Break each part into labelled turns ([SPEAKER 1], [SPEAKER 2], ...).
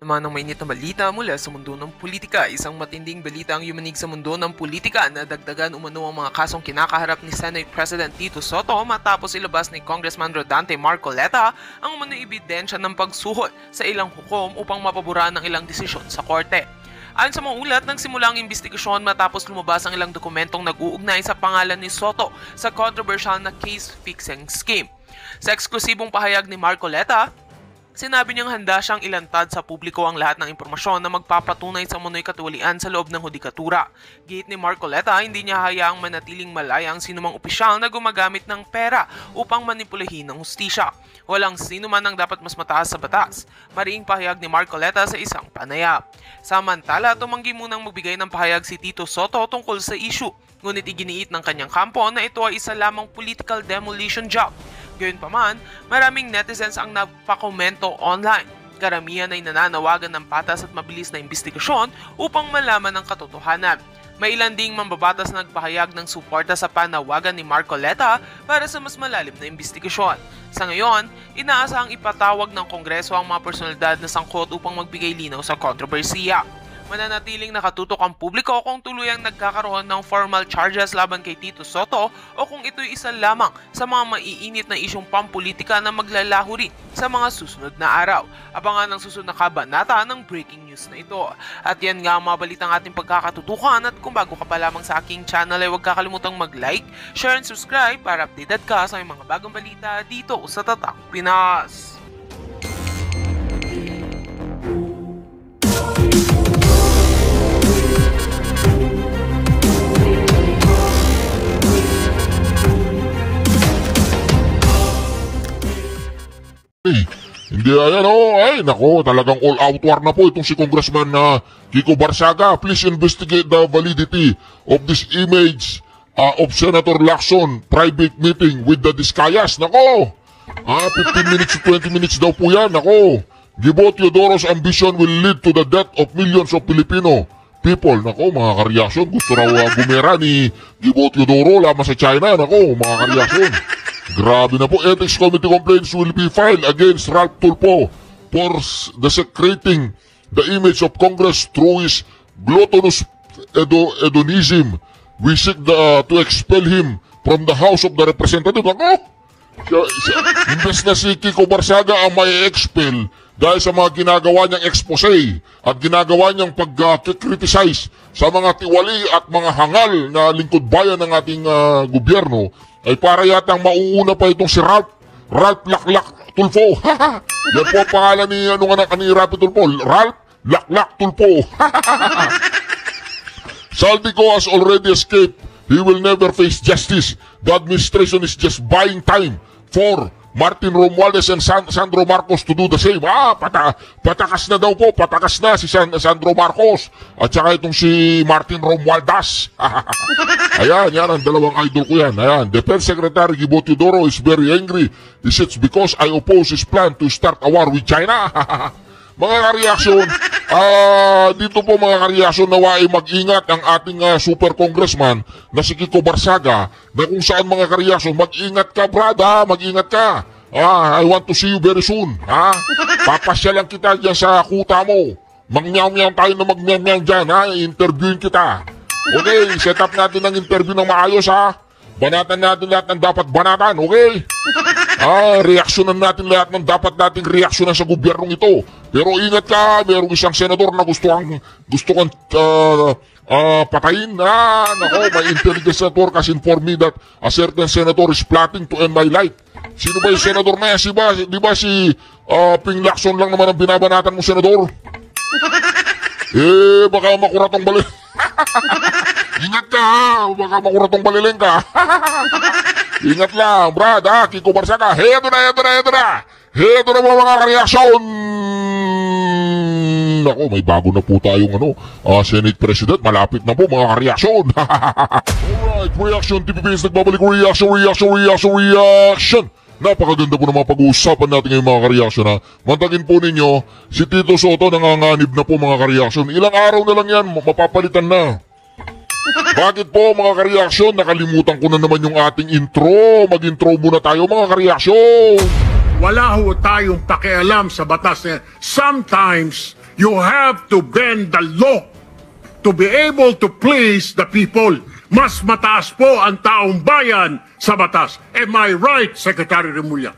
[SPEAKER 1] Naman ng mainit na balita mula sa mundo ng politika, isang matinding balita ang yumanig sa mundo ng politika na dagdagan umano ang mga kasong kinakaharap ni Senate President Tito Soto matapos ilabas ni Congressman Rodante Marcoleta ang umano ebidensya ng pagsuhol sa ilang hukom upang mapaboran ng ilang desisyon sa korte. Ayon sa mga ulat, nagsimula ang investigasyon matapos lumabas ang ilang dokumentong nag-uugnay sa pangalan ni Soto sa controversial na case-fixing scheme. Sa eksklusibong pahayag ni Marcoleta, sinabi niyang handa siyang ilantad sa publiko ang lahat ng impormasyon na magpapatunay sa umunoy katiwalian sa loob ng hudikatura. Gate ni Marcoleta, hindi niya hayaang manatiling malaya ang sinumang opisyal na gumagamit ng pera upang manipulahin ng hustisya. Walang sino man ang dapat mas mataas sa batas. Mariing pahayag ni Marcoleta sa isang panayam. Samantala, tumanggi munang magbigay ng pahayag si Tito Soto tungkol sa issue. Ngunit iginiit ng kanyang kampo na ito ay isa lamang political demolition job. Gayunpaman, maraming netizens ang napakomento online. Karamihan ay nananawagan ng patas at mabilis na investigasyon upang malaman ang katotohanan. May ilan ding mambabatas na nagpahayag ng suporta sa panawagan ni Marcoleta para sa mas malalim na investigasyon. Sa ngayon, inaasahang ipatawag ng Kongreso ang mga personalidad na sangkot upang magbigay linaw sa kontrobersiya. Mananatiling nakatutok ang publiko kung tuluyang nagkakaroon ng formal charges laban kay Tito Soto o kung ito'y isa lamang sa mga maiinit na isyong pampolitika na maglalaho rin sa mga susunod na araw. Abangan ang susunod na kabanata ng breaking news na ito. At yan nga ang mga balitang ating pagkakatutukan, at kung bago ka pa lamang sa aking channel ay huwag kakalimutang mag-like, share and subscribe para updated ka sa mga bagong balita dito sa Tatak Pinas.
[SPEAKER 2] Hindi ay nako, talagang all-out war na po itong si Congressman na Kiko Barsaga. Please investigate the validity of this image of Senator Lacson private meeting with the Discayas. Nako, 15 minutes to 20 minutes daw po yan. Nako, Gibo Teodoro's ambition will lead to the death of millions of Filipino people. Nako, mga kareaksyon, gusto raw bumera ni Gibo Teodoro lamang sa China. Nako, mga kareaksyon, grabe na po. Ethics Committee complaints will be filed against Ralph Tulfo for desecrating the image of Congress through his gluttonous hedonism. We seek to expel him from the House of the Representatives. Ako, imbes na si Kiko Barsaga ang may expel dahil sa mga ginagawa niyang expose at ginagawa niyang pag-criticize sa mga tiwali at mga hangal na lingkod bayan ng ating gobyerno, ay para yatang mauuna pa itong si Ralph Laklak Tulfo. Yan po ang pangalan ni, ni Ralph Tulfo. Ralph Laklak Tulfo. Saldico has already escaped. He will never face justice. The administration is just buying time for Martin Romualdez and Sandro Marcos to do the same. Patakas na daw po. Patakas na si Sandro Marcos. At saka itong si Martin Romualdez. Ayan, yan ang dalawang idol ko yan. Ayan, Defense Secretary Gibo Teodoro is very angry. He says, because I oppose his plan to start a war with China. Mga kareaksyon, dito po mga kareaksyon, nawa ay mag-ingat ang ating super congressman na si Kiko Barsaga, na kung saan mga kareaksyon, mag-ingat ka brada, mag-ingat ka. I want to see you very soon. Papasyalan kita dyan sa kuta mo. Mag-meow-meow tayo na mag-meow-meow dyan. Interviewin kita. Okay, set up natin ang interview ng maayos Banatan natin lahat ng dapat banatan, okay? Reaksyonan natin lahat ng dapat nating reaksyonan sa gobyernong ito. Pero ingat ka, mayroong isang senador na gusto kang patayin. Nako, my intelligence network has informed me that a certain senator is plotting to end my life. Sino ba yung senador na yan? Di ba si Ping Lacson lang naman ang binabanatan mo, senador? Baka makuratong balik. Ingat ka, baka makuratong baliling ka. Ingat lang, brad, Kiko Barsaga. Heto na mga kareaksyon. Ako, may bago na po tayong Senate President. Malapit na po mga kareaksyon. Alright, Reaction TVP is nagbabalik. Reaction. Napakaganda po ng mga pag-uusapan natin ngayong mga kareaksyon. Mantagin po ninyo, si Tito Soto nanganganib na po mga kareaksyon. Ilang araw na lang yan, mapapalitan na. Bakit po mga kareaksyon? Nakalimutan ko na naman yung ating intro. Mag-intro muna tayo mga kareaksyon.
[SPEAKER 3] Wala ho tayong pakialam sa batas na sometimes You have to bend the law to be able to please the people. Mas mataas po ang taong bayan sa batas. Am I right, Secretary Remulla?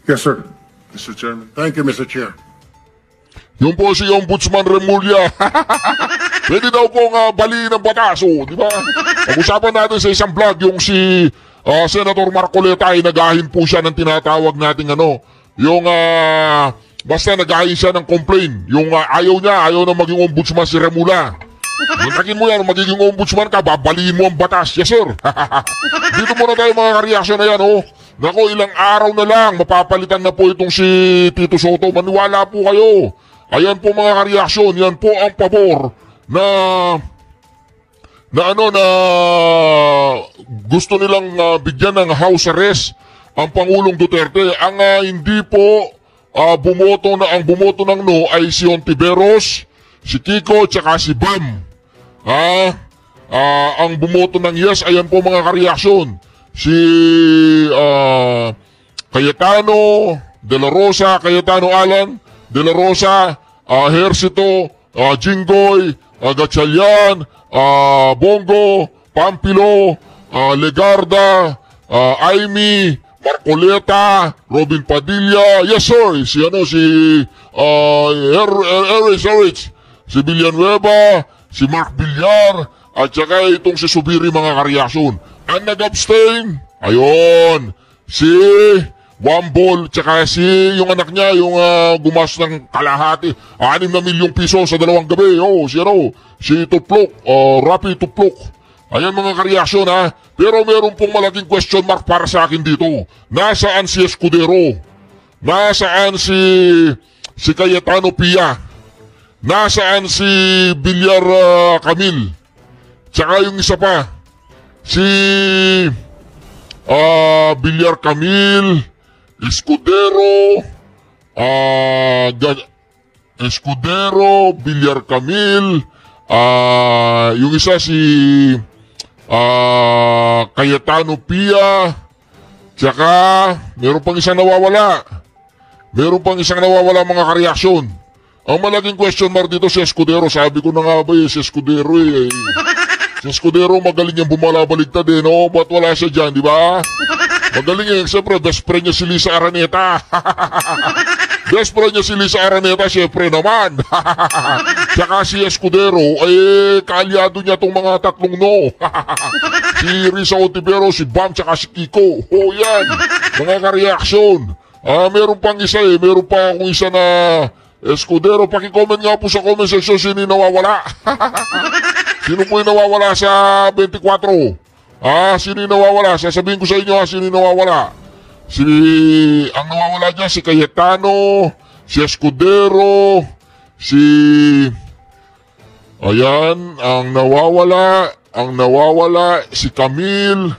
[SPEAKER 3] Yes, sir.
[SPEAKER 4] Mr. Chairman.
[SPEAKER 3] Thank you, Mr. Chair.
[SPEAKER 2] Yung po si Ombudsman Remulla. Pwede daw pong bali ng batas, di ba? Pag-usapan natin sa isang vlog, yung si Senator Marcoleta ay nagahin po siya ng tinatawag nating yung basta nagahin siya ng complaint. Yung ayaw na maging ombudsman si Remulla. Muntakin mo yan, magiging ombudsman ka, babaliin mo ang batas. Yes, sir. Dito muna tayo mga kareaksyon na yan, Nako, ilang araw na lang, mapapalitan na po itong si Tito Soto. Maniwala po kayo. Ayan po mga kareaksyon, yan po ang pabor na gusto nilang bigyan ng house arrest ang Pangulong Duterte. Ang hindi po bumoto ng no ay si Ontiveros, si Kiko, tsaka si Bam. Ang bumoto ng yes, ayan po mga kareaksyon. Si Cayetano De La Rosa, Cayetano Alan De La Rosa, Hercito, Jinggoy, Gatchalian, Bongo, Pampilo, Legarda, Aimee, Marcoleta, Robin Padilla, yes sir, si Erich, si Villanueva, si Mark Villar, at saka itong si Subiri mga kareaksyon. Ang nag-abstain, ayun, si Wambol, tsaka si yung anak niya, yung gumas ng kalahati, 6 na milyong piso sa 2 gabi. Si Tuplok, Rapi Tuplok. Ayan mga kareaksyon Pero meron pong malaking question mark para sa akin dito. Nasaan si Escudero? Nasaan si Cayetano Pia? Nasaan si Villar Camil? Tsaka yung isa pa, si Villar Camil, Escudero, Villar Camil, yung isa si Cayetano Pia, tsaka meron pang isang nawawala. Mga kareaksyon. Ang malaking question mark dito si Escudero. Sabi ko na nga ba si Escudero Si Escudero magaling yung bumalabaligtad Ba't wala siya dyan, di ba? Magaling siyempre, best friend niya si Lisa Araneta. Best friend niya si Lisa Araneta, siyempre naman. Tsaka si Escudero, kaalyado niya tong mga tatlong no. Si Risa Ontiveros, si Bam, tsaka si Kiko. Yan, mga kareaksyon. Meron pang isa meron pa akong isa na Escudero. Paki-comment nga po sa comment section sino yung nawawala. Sino po yung nawawala sa 24? Sino yung nawawala? Sasabihin ko sa inyo sino yung nawawala. Ang nawawala dyan, si Cayetano, si Escudero, ayan, ang nawawala, si Camille,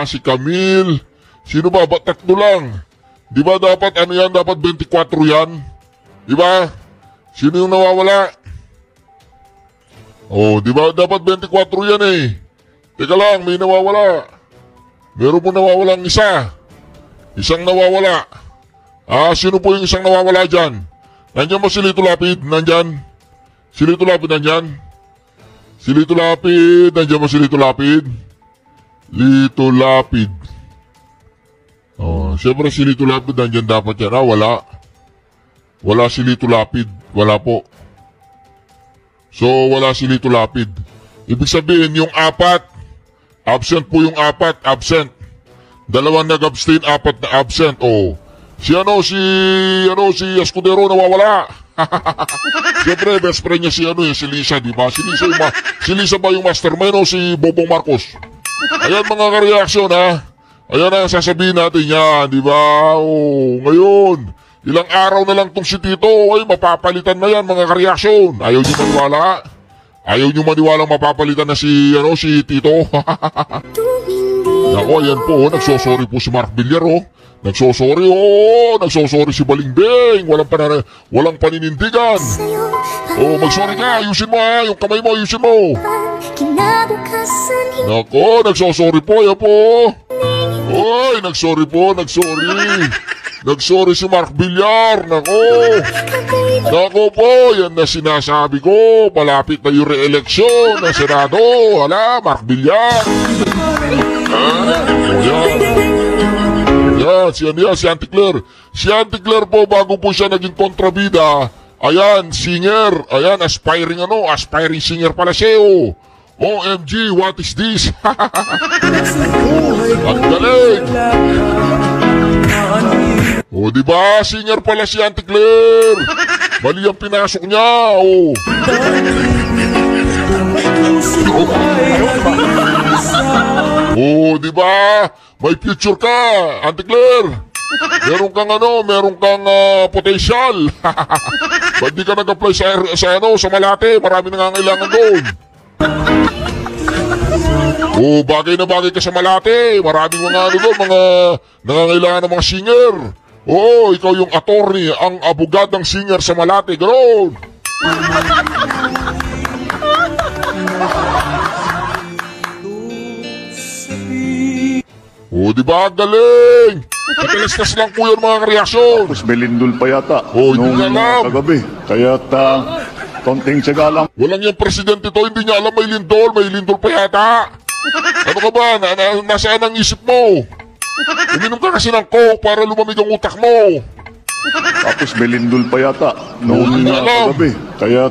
[SPEAKER 2] si Camille, sino ba? Ba't tatlo lang? Di ba dapat, dapat 24 yan? Di ba? Sino yung nawawala? Di ba dapat 24 yan Teka lang, may nawawala. Meron po nawawalang isa. Isang nawawala. Sino po yung isang nawawala dyan? Nandyan ba si Lito Lapid? Nandyan? Si Lito Lapid nandyan? Si Lito Lapid? Nandyan ba si Lito Lapid? Lito Lapid. Siyempre si Lito Lapid nandyan dapat yan. Wala. Wala si Lito Lapid. Wala po. So, wala si Lito Lapid. Ibig sabihin, yung 4, absent po yung 4, absent. 2 nag-abstain, 4 na absent. Si Escudero nawawala. Siyempre, best friend niya si Lisa, di ba? Si Lisa ba yung mastermind o si Bobong Marcos? Ayan mga kareaksyon, Ayan ang sasabihin natin yan, di ba? Ngayon, ilang araw na lang tong si Tito, mapapalitan na yan mga kareaksyon. Ayaw niyo maniwala? Ayaw niyo maniwalang mapapalitan na si Tito? Nako, ayan po, nagsosorry po si Mark Villar, Nagsosorry si Balingbing. Walang paninindigan. Magsorry ka, ayusin mo yung kamay mo, ayusin mo. Nako, nagsosorry po, yan po. Nagsorry po. Nagsorry si Mark Villar. Nako. Nako po, yan na sinasabi ko. Malapit na yung re-election ng Senado. Hala, Mark Villar. Yan, si Auntie Claire. Si Auntie Claire po, bago po siya naging kontrabida, ayan, singer. Ayan, aspiring singer pala siya, oh. OMG, what is this? Ang galing. O, diba? Singer pala si Auntie Claire. Mali ang pinasok niya, oh. Oh, diba? May future ka, Auntie Claire. Meron kang potential. Ba't di ka nag-apply sa Malate? Marami nangangailangan doon. Oh, bagay na bagay ka sa Malate. Maraming doon, mga nangangailangan ng mga singer. Oo, ikaw yung attorney, ang abogadong singer sa Malate. Ganoon. Oh, di ba? Galing! Nakalastas lang po yung mga reaksyon.
[SPEAKER 4] Tapos may lindol pa yata.
[SPEAKER 2] Oh, hindi niya alam.
[SPEAKER 4] Kagabi. Kaya konting tsaga lang.
[SPEAKER 2] Walang yung presidente to, hindi niya alam may lindol pa yata. Ano ka ba? Nasaan ang isip mo? Uminom ka kasi ng coke para lumamig ang utak mo.
[SPEAKER 4] Tapos may lindol pa yata. Kagabi. Kaya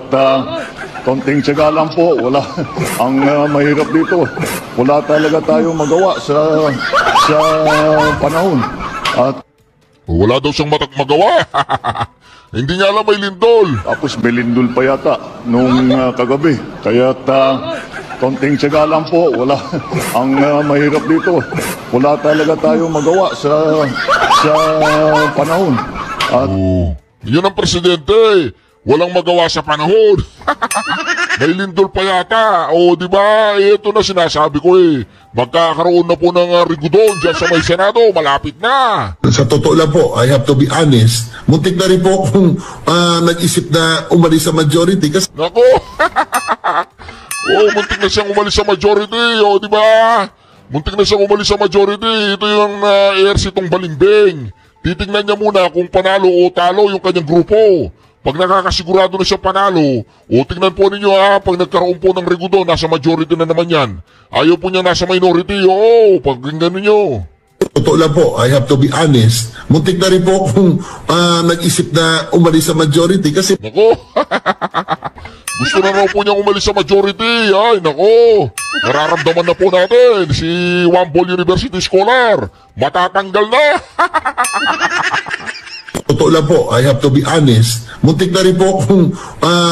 [SPEAKER 4] konting tsaga lang po. Wala. Ang mahirap dito. Wala talaga tayong magawa sa panahon. At
[SPEAKER 2] wala daw siyang magawa. Hindi niya alam may lindol.
[SPEAKER 4] tapos may lindol pa yata kagabi. Kaya konting tsaga lang po. Wala. Ang mahirap dito. Wala talaga tayong magawa sa panahon. At
[SPEAKER 2] yun ang presidente. Walang magawa sa panahon. May lindol pa yata. O, di ba? Ito na sinasabi ko eh. Magkakaroon na po ng rigudon dyan sa may Senado. Malapit na.
[SPEAKER 5] Sa totoo lang po, I have to be honest, muntik na rin po kung nag-isip na umalis sa majority kasi
[SPEAKER 2] Nako. Muntik na siyang umalis sa majority. O, di ba? Muntik na siyang umalis sa majority. Ito yung ARC itong balimbing. Titingnan niya muna kung panalo o talo yung kanyang grupo. Pag nakakasigurado na siya panalo, tingnan po ninyo pag nagkaroon po ng rigudon, nasa majority na naman yan. Ayaw po niya nasa minority, pag gano'n nyo.
[SPEAKER 5] totoo lang po, I have to be honest, muntik na rin po kung nag-isip na umalis sa majority kasi
[SPEAKER 2] Nako. Gusto na raw po niyang umalis sa majority. Ay, nako. Nararamdaman na po natin si Wambol University Scholar. Matatanggal na.
[SPEAKER 5] totoo lang po, I have to be honest, muntik na rin po kung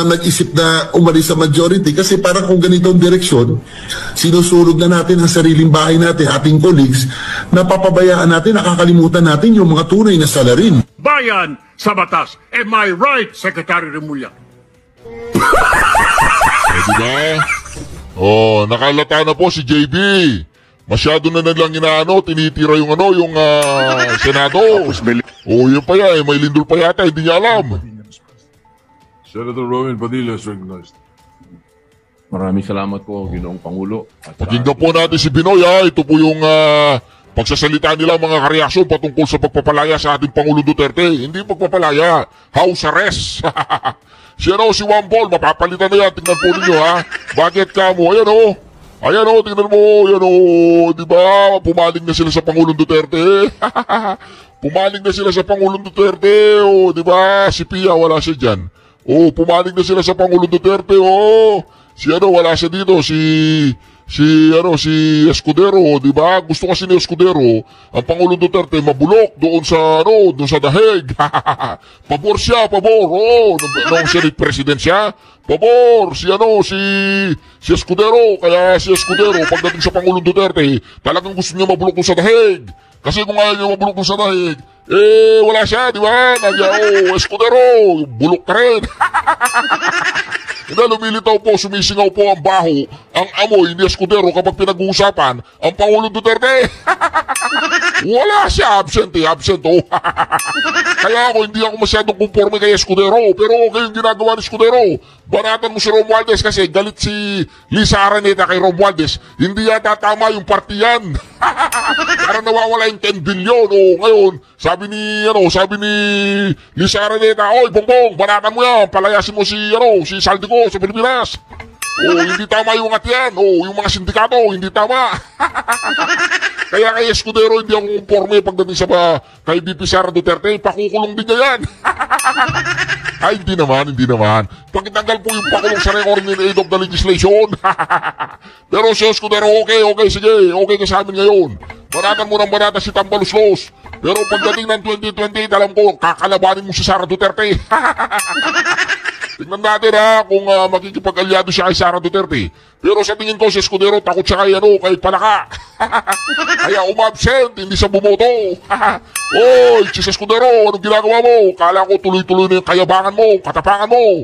[SPEAKER 5] nag-isip na umalis sa majority kasi parang kung ganito ang direksyon, sinusulog na natin ang sariling bahay natin, ating colleagues, napapabayaan natin, nakakalimutan natin yung mga tunay na salarin.
[SPEAKER 3] Bayan sa batas. Am I right, Secretary Remulla?
[SPEAKER 2] Diba? Nakalata na po si JB. Masyado na nalang tinitira yung Senado. Yun pa yan, may lindol pa yata, hindi niya alam.
[SPEAKER 6] Senator Rowan Padilla is recognized.
[SPEAKER 7] Maraming salamat po, Ginoong Pangulo.
[SPEAKER 2] Pakinggan po natin si Binoy, ito po yung pagsasalita nila mga kareaksyon patungkol sa pagpapalaya sa ating Pangulo Duterte. Hindi pagpapalaya, house arrest. Si Wambol, mapapalitan na yan, tingnan po ninyo Bakit ka mo? Ayan tingnan mo, di ba? Pumaling na sila sa Pangulong Duterte. Pumaling na sila sa Pangulong Duterte, di ba? Si Pia, wala siya dyan. Pumaling na sila sa Pangulong Duterte, wala siya dito, si Escudero, di ba? Gusto kasi ni Escudero, ang Pangulong Duterte mabulok doon sa dahig. Pabor siya, nung Senate President siya. Pabor, si Escudero, kaya si Escudero, pagdating sa Pangulong Duterte, talagang gusto niya mabulok doon sa dahig. Kasi kung ayaw niya mabulok doon sa dahig, wala siya, di ba? Escudero, bulok ka rin. Lumilitaw po, sumisingaw po ang baho, ang amoy ni Escudero kapag pinag-uusapan ang Pangulong Duterte. Wala siya, absent. Kaya hindi ako masyadong conforme kay Escudero, pero okay yung ginagawa ni Escudero. Banatan mo si Romualdez kasi galit si Lisa Araneta kay Romualdez. Hindi yata tama yung partiyan. Para nawawala yung 10 billion. O ngayon, sabi ni Lisa Araneta, oy, Bongbong, banatan mo yan, palayasin mo si Saldico sa Pilipinas. O, hindi tama yung atiyan. O, yung mga sindikato, hindi tama. Kaya kay Escudero, hindi ako conforme pagdating sa kay VP Sara Duterte, pakukulong din niya yan. Ay, hindi naman. Pagkitanggal po yung pakulong sa record in aid of the legislation. Pero si Escudero, okay, sige, okay ka sa amin ngayon. Banatan mo ng banata si Tambaluslos. Pero pagdating ng 2028, alam ko, kakalabanin mo si Sara Duterte. Tignan natin kung makikipag-alyado siya kay Sara Duterte. Pero sa tingin ko si Escudero, takot siya kay Palaka. Kaya umabsent, hindi siya bumoto. Oy, si Escudero, anong ginagawa mo? Kala ko tuloy-tuloy na yung kayabangan mo, katapangan mo.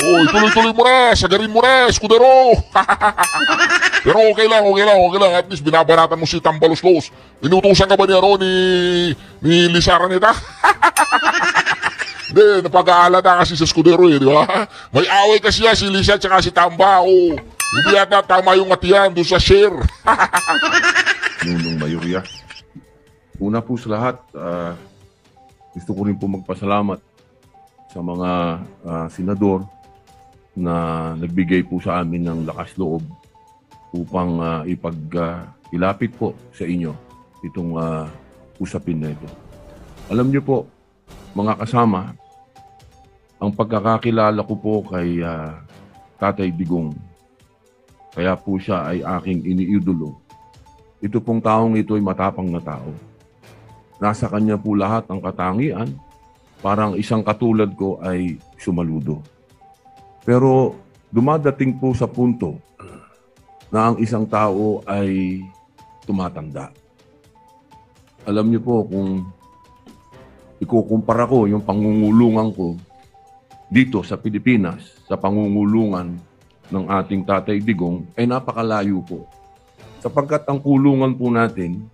[SPEAKER 2] Oy, tuloy-tuloy mo na, sagarin mo na, Escudero. Pero okay lang. At least binabaratan mo si Tambaluslos. Inutusan ka ba ni Lisa Araneta? Hindi, napag-aalala kasi sa Escudero di ba? May away kasi si Lisa at si Tamba. Hindi yata tama yung atiyan doon sa share.
[SPEAKER 7] Nunong Mayorya. Una po sa lahat, gusto ko rin po magpasalamat sa mga senador na nagbigay po sa amin ng lakas loob upang ilapit po sa inyo itong usapin na ito. Alam niyo po, mga kasama, ang pagkakakilala ko po kay Tatay Digong, kaya po siya ay aking iniidolo. Ito pong taong ito ay matapang na tao. Nasa kanya po lahat ang katangian, parang isang katulad ko ay sumaludo. Pero dumadating po sa punto na ang isang tao ay tumatanda. Alam niyo po, kung ikukumpara ko yung pangungulungan ko dito sa Pilipinas, sa pangungulungan ng ating Tatay Digong, ay napakalayo po. Sapagkat ang kulungan po natin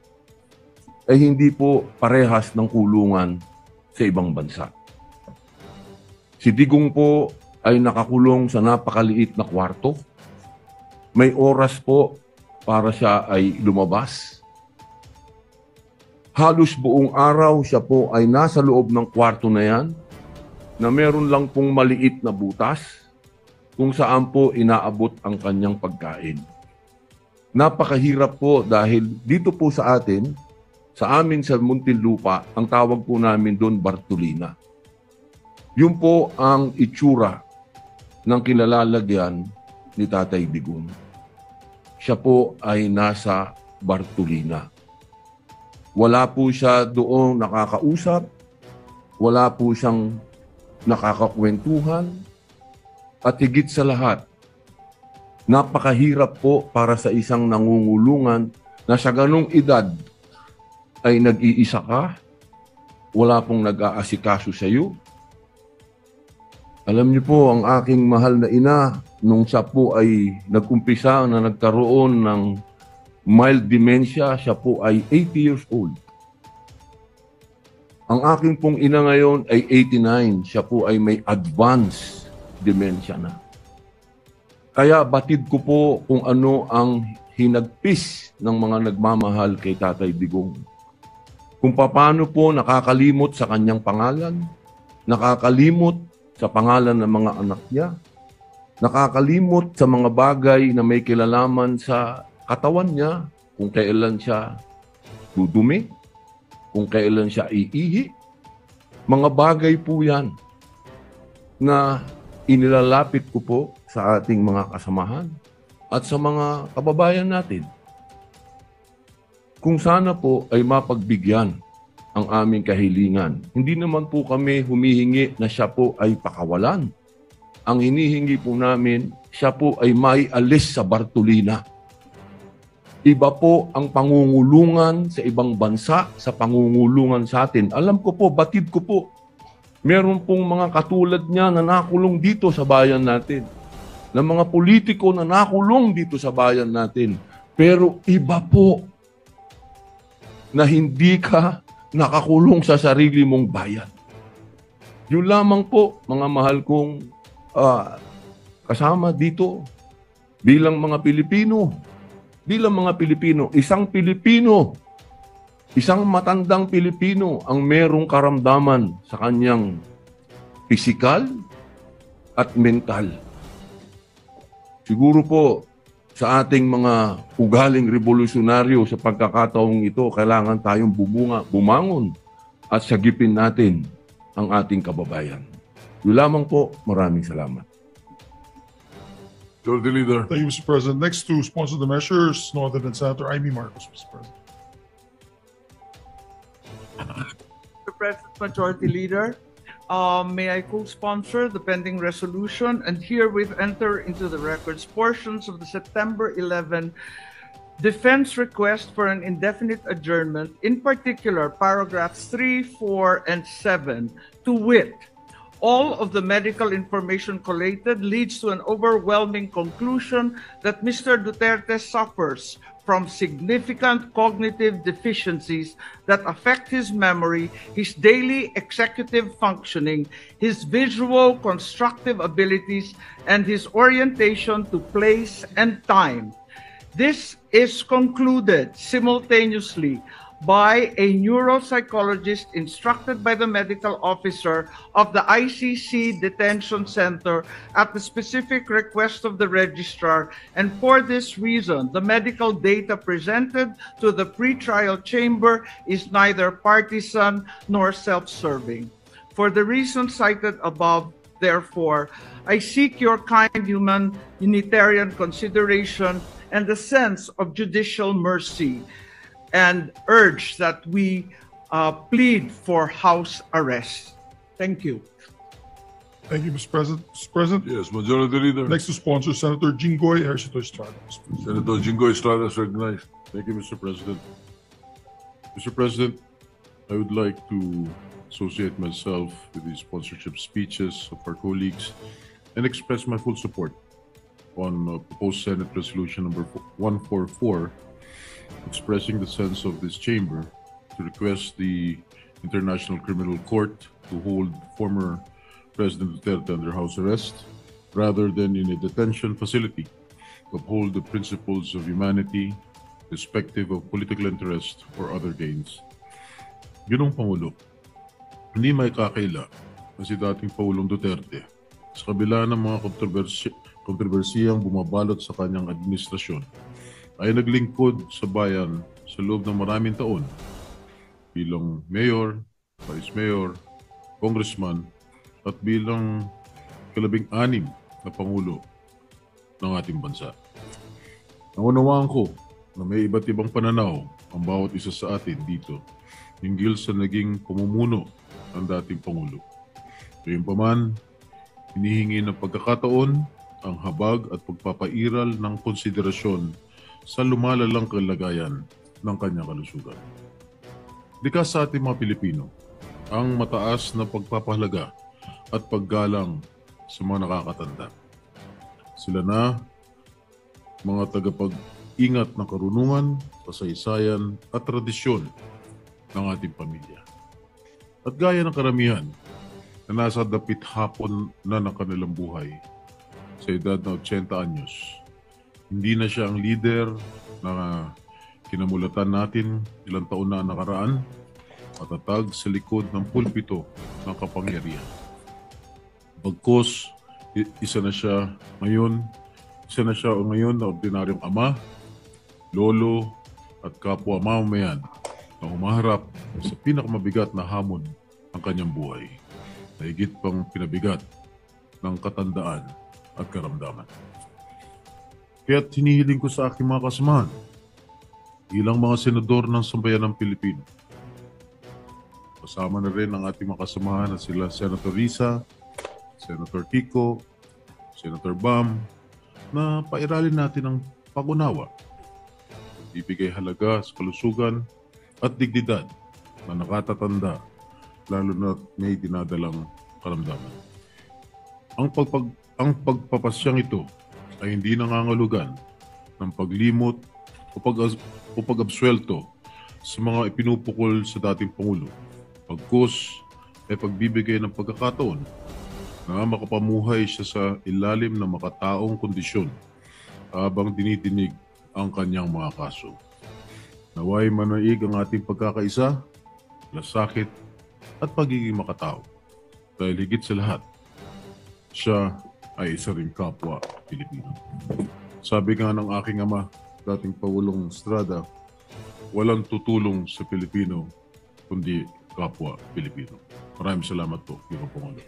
[SPEAKER 7] ay hindi po parehas ng kulungan sa ibang bansa. Si Digong po ay nakakulong sa napakaliit na kwarto. May oras po para siya ay lumabas. Halos buong araw siya po ay nasa loob ng kwarto na yan, na meron lang pong maliit na butas kung saan po inaabot ang kanyang pagkain. Napakahirap po dahil dito po sa atin, sa amin sa Muntinlupa, ang tawag po namin doon Bartolina. Yun po ang itsura ng kinalalagyan ni Tatay Digong. Siya po ay nasa Bartolina. Wala po siya doong nakakausap, wala po siyang nakakakwentuhan, at higit sa lahat, napakahirap po para sa isang nangungulungan na sa ganong edad ay nag-iisa ka, wala pong nag-aasikaso sa iyo. Alam niyo po, ang aking mahal na ina, nung siya po ay nag-umpisa na nagkaroon ng mild dementia, siya po ay 80 years old. Ang aking pong ina ngayon ay 89. Siya po ay may advanced dementia na. Kaya batid ko po kung ano ang hinagpis ng mga nagmamahal kay Tatay Digong. Kung paano po nakakalimot sa kanyang pangalan, nakakalimot sa pangalan ng mga anak niya, nakakalimot sa mga bagay na may kilalaman sa katawan niya, kung kailan siya dudumi, kung kailan siya iihi. Mga bagay po yan na inilalapit ko po sa ating mga kasamahan at sa mga kababayan natin. Kung sana po ay mapagbigyan ang aming kahilingan. Hindi naman po kami humihingi na siya po ay pakawalan. Ang hinihingi po namin, siya po ay maialis sa Bartolina. Iba po ang pangungulungan sa ibang bansa sa pangungulungan sa atin. Alam ko po, batid ko po, meron pong mga katulad niya na nakulong dito sa bayan natin. Na mga politiko na nakulong dito sa bayan natin. Pero iba po na hindi ka nakakulong sa sarili mong bayan. Yun lamang po, mga mahal kong kasama dito bilang mga Pilipino. bilang mga Pilipino, isang matandang Pilipino ang merong karamdaman sa kanyang pisikal at mental. Siguro po sa ating mga ugaling revolusyonaryo sa pagkakataong ito, kailangan tayong bumangon at sagipin natin ang ating kababayan. Yun lamang po, maraming salamat.
[SPEAKER 6] Majority Leader.
[SPEAKER 8] Thank you, Mr. President. Next to sponsor the measures, no other than Senator Amy Marcos, Mr. President.
[SPEAKER 9] Mr. President, Majority Leader, may I co-sponsor the pending resolution and herewith enter into the records portions of the September 11 defense request for an indefinite adjournment, in particular paragraphs 3, 4, and 7, to wit, all of the medical information collated leads to an overwhelming conclusion that Mr. Duterte suffers from significant cognitive deficiencies that affect his memory, his daily executive functioning, his visual constructive abilities, and his orientation to place and time. This is concluded simultaneously by a neuropsychologist instructed by the medical officer of the ICC Detention Center at the specific request of the registrar, and for this reason, the medical data presented to the pretrial chamber is neither partisan nor self-serving. For the reasons cited above, therefore, I seek your kind humanitarian consideration and a sense of judicial mercy, and urge that we plead for house arrest. Thank you.
[SPEAKER 8] Thank you, Mr. President. Mr. President,
[SPEAKER 6] Yes, Majority Leader.
[SPEAKER 8] next to sponsor Senator Jinggoy Ejercito Estrada, Mr. President.
[SPEAKER 6] Senator Jingo Estrada is recognized. Thank you, Mr. President. Mr. President, I would like to associate myself with the sponsorship speeches of our colleagues and express my full support on proposed Senate Resolution number 144, expressing the sense of this chamber to request the International Criminal Court to hold former President Duterte under house arrest rather than in a detention facility, to uphold the principles of humanity, irrespective of political interest or other gains. Ginong Pangulo, hindi may kakaila na si dating Pangulong Duterte sa kabila ng mga kontrobersiyang bumabalot sa kanyang administrasyon ay naglingkod sa bayan sa loob ng maraming taon bilang mayor, vice mayor, congressman at bilang kalabing-anim na pangulo ng ating bansa. Naunawaan ko na may iba't ibang pananaw ang bawat isa sa atin dito hinggil sa naging pamumuno ng dating pangulo. Gayunpaman, hinihingi ng pagkakataon ang habag at pagpapairal ng konsiderasyon sa lumalalang kalagayan ng kanyang kalusugan. Likas sa ating mga Pilipino ang mataas na pagpapahalaga at paggalang sa mga nakakatanda. Sila na mga tagapag-ingat ng karunungan, kasaysayan at tradisyon ng ating pamilya. At gaya ng karamihan na nasa dapit hapon na ng kanilang buhay sa edad na 80 anyos, hindi na siya ang leader na kinamulatan natin ilang taon na nakaraan, matatag sa likod ng pulpito ng kapangyarihan. Bagkus, isa na siya ngayon na ordinaryong ama, lolo at kapwa mamamayan na humaharap sa pinakamabigat na hamon ng kanyang buhay, na higit pang pinabigat ng katandaan at karamdaman. Kaya't hinihiling ko sa aking mga kasamahan, ilang mga senador ng sambayan ng Pilipino. Kasama na rin ang ating mga kasamahan na sila Senator Risa, Senator Kiko, Senator Bam, na pairalin natin ang pag-unawa, ibigay halaga sa kalusugan at dignidad na nakatatanda, lalo na may dinadalang karamdaman. Ang pagpapasyang ito ay hindi nangangalugan ng paglimot o pag-absuelto sa mga ipinupukol sa dating Pangulo. Pagkus ay pagbibigay ng pagkakataon na makapamuhay siya sa ilalim ng makataong kondisyon habang dinidinig ang kanyang mga kaso. Naway manaig ang ating pagkakaisa, lasakit at pagiging makatao. Dahil higit sa lahat, siya ay isa ring kapwa Pilipino. Sabi nga ng aking ama, dating Pangulong Estrada, walang tutulong sa Pilipino kundi kapwa Pilipino. Maraming salamat po, Pangulong Pangulo.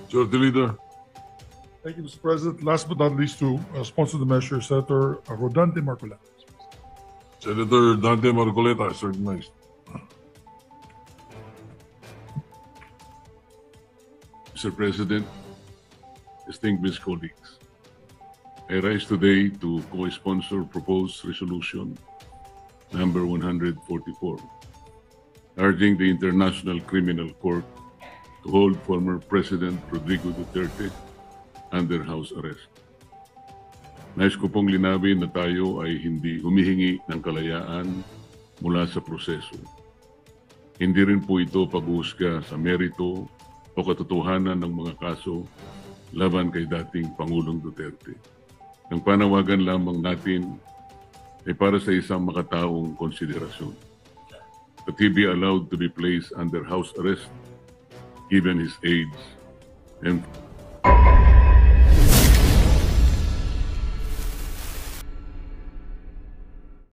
[SPEAKER 2] Majority Leader.
[SPEAKER 8] Thank you, Mr. President. Last but not least, to sponsor the measure, Senator Rodante Marcoleta.
[SPEAKER 2] Senator Dante Marcoleta is recognized.
[SPEAKER 6] Mr. President, distinguished colleagues, I rise today to co-sponsor proposed resolution number 144, urging the International Criminal Court to hold former President Rodrigo Duterte under house arrest. Nais ko pong linawin na tayo ay hindi humihingi ng kalayaan mula sa proseso. Hindi rin po ito pag-uusga sa merito o katotohanan ng mga kaso laban kay dating Pangulong Duterte. Ang panawagan lamang natin ay para sa isang makataong konsiderasyon. That he be allowed to be placed under house arrest given his age and